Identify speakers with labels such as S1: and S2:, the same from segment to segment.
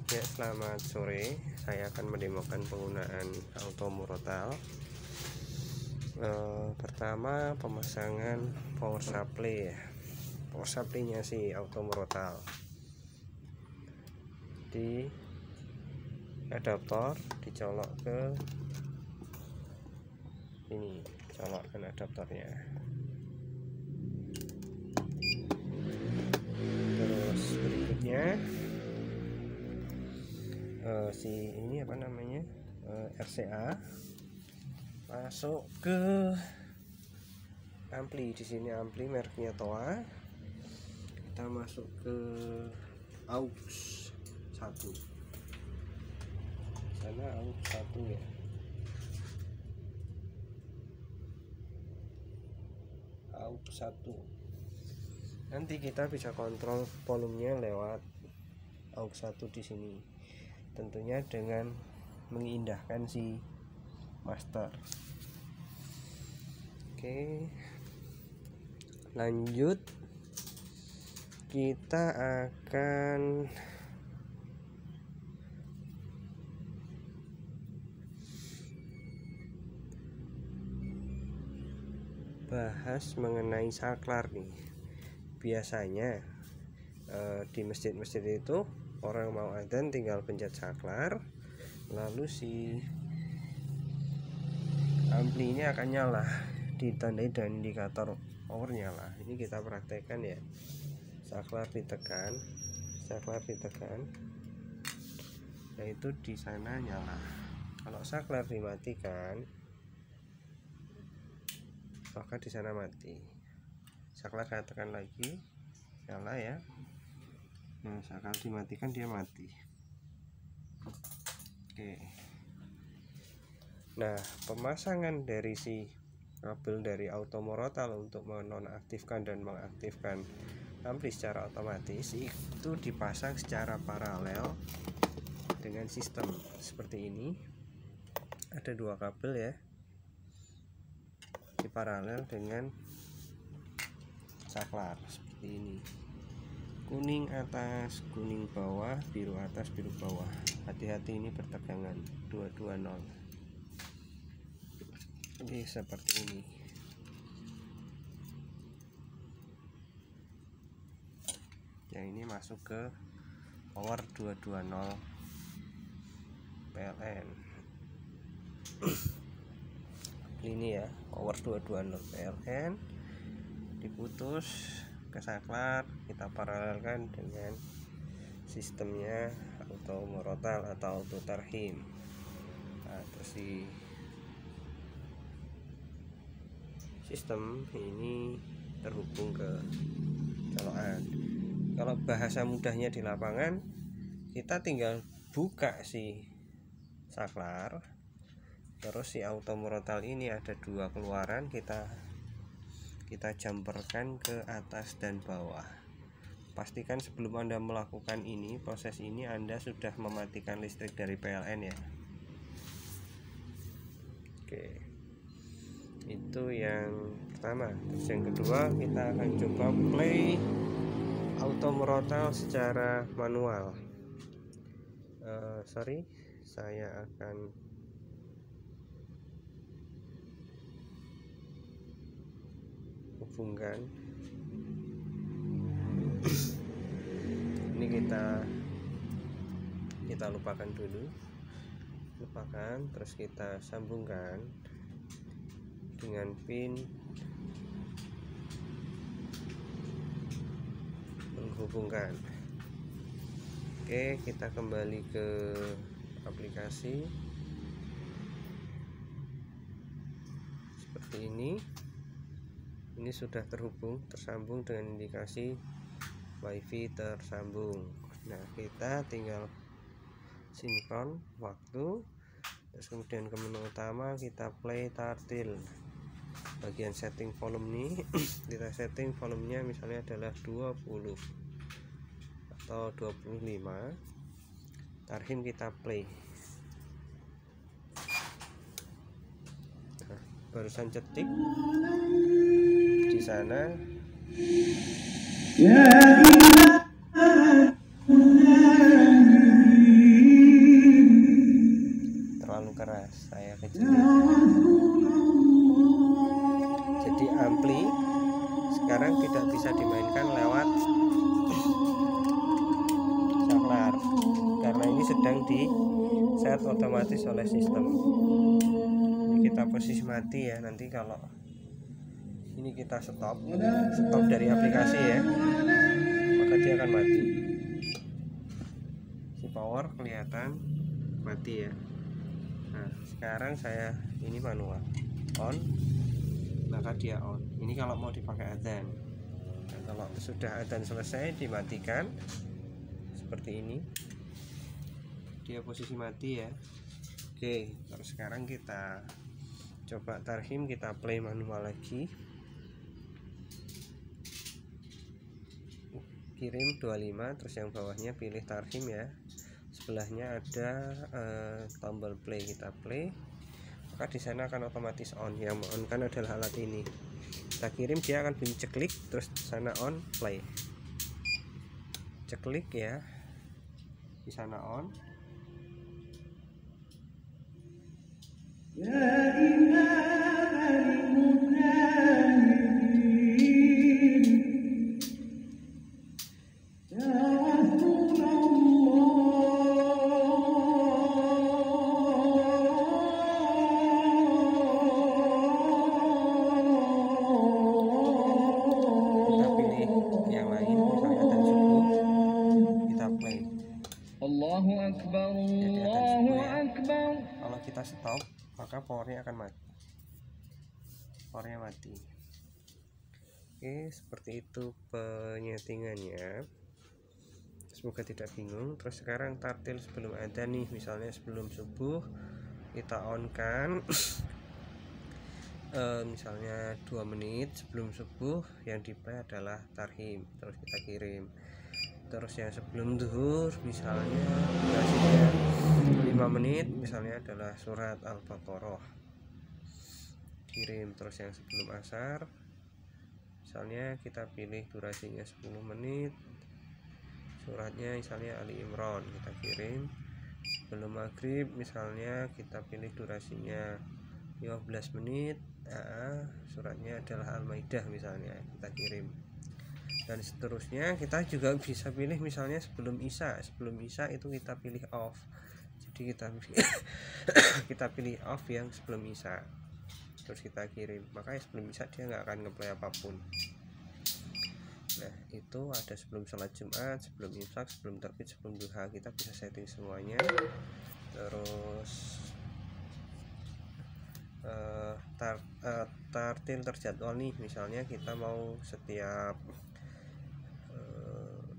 S1: Ya, selamat sore. Saya akan mendemokan penggunaan auto murotal. Pertama, pemasangan power supply ya. Power supply-nya si auto murotal di adaptor, dicolok ke ini, colokkan adaptornya. Terus berikutnya si ini apa namanya, RCA masuk ke ampli. Di sini ampli mereknya Toa. Kita masuk ke aux 1, sana aux 1 ya. Aux 1 nanti kita bisa kontrol volumenya lewat aux 1 di sini, tentunya dengan mengindahkan si master. Oke, lanjut kita akan bahas mengenai saklar nih. Biasanya di masjid-masjid itu orang mau adzan tinggal pencet saklar, lalu si ampli ini akan nyala, ditandai dengan indikator power nyala. Ini kita praktekkan ya. Saklar ditekan, nah itu di sana nyala. Kalau saklar dimatikan, maka di sana mati. Saklar saya tekan lagi, nyala ya. Nah, saklar dimatikan dia mati. Oke. Nah, pemasangan dari si kabel dari auto murotal untuk menonaktifkan dan mengaktifkan ampli secara otomatis itu dipasang secara paralel dengan sistem seperti ini. Ada 2 kabel ya, di paralel dengan saklar seperti ini. Kuning atas, kuning bawah, biru atas, biru bawah. Hati-hati ini bertegangan 220. Ini seperti ini. Yang ini masuk ke power 220 PLN. Ini ya, power 220 PLN diputus ke saklar, kita paralelkan dengan sistemnya auto murotal atau auto tarhim. Nah, terus si sistem ini terhubung ke colokan. Kalau bahasa mudahnya di lapangan, kita tinggal buka si saklar, terus si auto murotal ini ada 2 keluaran, kita jumperkan ke atas dan bawah. Pastikan sebelum Anda melakukan ini, proses ini, Anda sudah mematikan listrik dari PLN ya. Oke, itu yang pertama. Terus yang kedua, kita akan coba play auto murotal secara manual. Saya akan hubungkan. Ini kita lupakan dulu, terus kita sambungkan dengan pin menghubungkan. Oke, kita kembali ke aplikasi seperti ini. Ini sudah tersambung dengan indikasi WiFi tersambung. Nah, kita tinggal sinkron waktu, terus kemudian ke menu utama kita play tartil. Bagian setting volume nih kita setting volumenya misalnya adalah 20 atau 25. Tarhim kita play. Nah, barusan cetik di sana sedang di set otomatis oleh sistem. Ini kita posisi mati ya, nanti kalau ini kita stop dari aplikasi ya, maka dia akan mati. Si power kelihatan mati ya. Nah sekarang saya ini manual on, maka dia on. Ini kalau mau dipakai adzan. Nah, kalau sudah adzan selesai dimatikan seperti ini, dia posisi mati ya. Oke, terus sekarang kita coba tarhim, kita play manual lagi. Kirim 25, terus yang bawahnya pilih tarhim ya, sebelahnya ada tombol play, kita play, maka di sana akan otomatis on. Yang on kan adalah alat ini, kita kirim dia akan bunyi ceklik, terus di sana on, play, ceklik ya, di sana on.
S2: Allahu Akbar, Allahu Akbar.
S1: Kalau kita stop maka powernya akan mati, powernya mati. Oke, seperti itu penyetingannya, semoga tidak bingung. Terus sekarang tartil sebelum ada nih, misalnya sebelum subuh kita on kan misalnya 2 menit sebelum subuh yang di play adalah tarhim, terus kita kirim. Terus yang sebelum zuhur misalnya durasinya 5 menit, misalnya adalah surat Al-Baqarah, kirim. Terus yang sebelum asar misalnya kita pilih durasinya 10 menit, suratnya misalnya Ali Imran, kita kirim. Sebelum maghrib misalnya kita pilih durasinya 15 menit, suratnya adalah Al-Maidah misalnya, kita kirim. Dan seterusnya kita juga bisa pilih misalnya sebelum isya itu kita pilih off, jadi kita pilih off yang sebelum isya, terus kita kirim, makanya sebelum isya dia nggak akan ngeplay apapun. Nah itu ada sebelum sholat Jumat, sebelum imsak, sebelum terbit, sebelum duha, kita bisa setting semuanya. Terus tartil terjadwal nih, misalnya kita mau setiap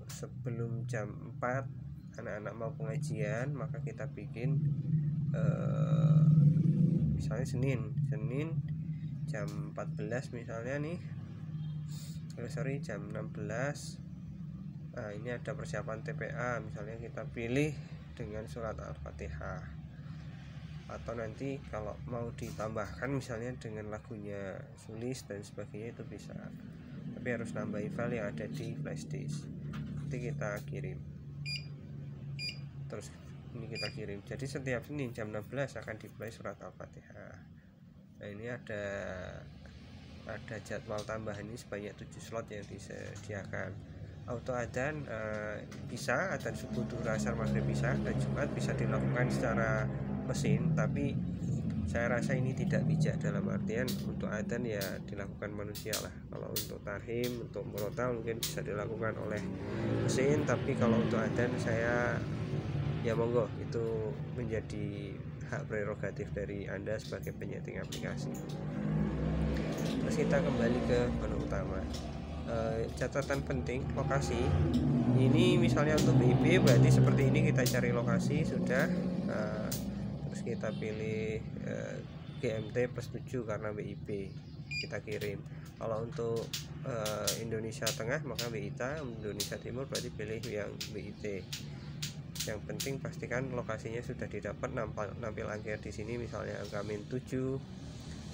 S1: sebelum jam 4 anak-anak mau pengajian, maka kita bikin misalnya Senin jam 14 misalnya nih, jam 16. Nah ini ada persiapan TPA, misalnya kita pilih dengan surat Al-Fatihah, atau nanti kalau mau ditambahkan misalnya dengan lagunya Sulis dan sebagainya itu bisa, tapi harus nambahi file yang ada di flashdisk. Nanti kita kirim, terus ini kita kirim. Jadi setiap Senin jam 16 akan di-play surat Al-Fatihah. Nah ini ada jadwal tambahan ini sebanyak 7 slot yang disediakan. Auto adzan bisa, adzan subuh, duhur, asar, maghrib bisa, dan Jumat bisa dilakukan secara mesin, tapi saya rasa ini tidak bijak, dalam artian untuk adzan ya dilakukan manusia lah. Kalau untuk tarhim, untuk murotal mungkin bisa dilakukan oleh mesin, tapi kalau untuk adzan saya ya monggo, itu menjadi hak prerogatif dari Anda sebagai penyeting aplikasi. Terus kita kembali ke menu utama. Catatan penting, lokasi ini misalnya untuk BIP berarti seperti ini, kita cari lokasi sudah, terus kita pilih GMT plus 7 karena BIP, kita kirim. Kalau untuk Indonesia Tengah maka BITA, Indonesia Timur berarti pilih yang BIT. Yang penting pastikan lokasinya sudah didapat, nampil angka di sini misalnya angka -7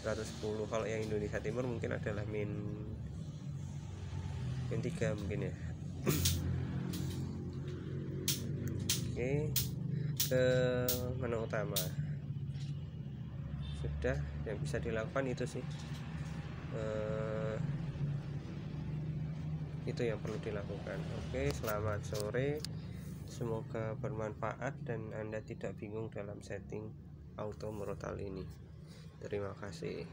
S1: 110. Kalau yang Indonesia Timur mungkin adalah min 3 mungkin ya. Oke, ke menu utama sudah, yang bisa dilakukan itu sih, itu yang perlu dilakukan. Oke, selamat sore. Semoga bermanfaat dan Anda tidak bingung dalam setting auto throttle ini. Terima kasih.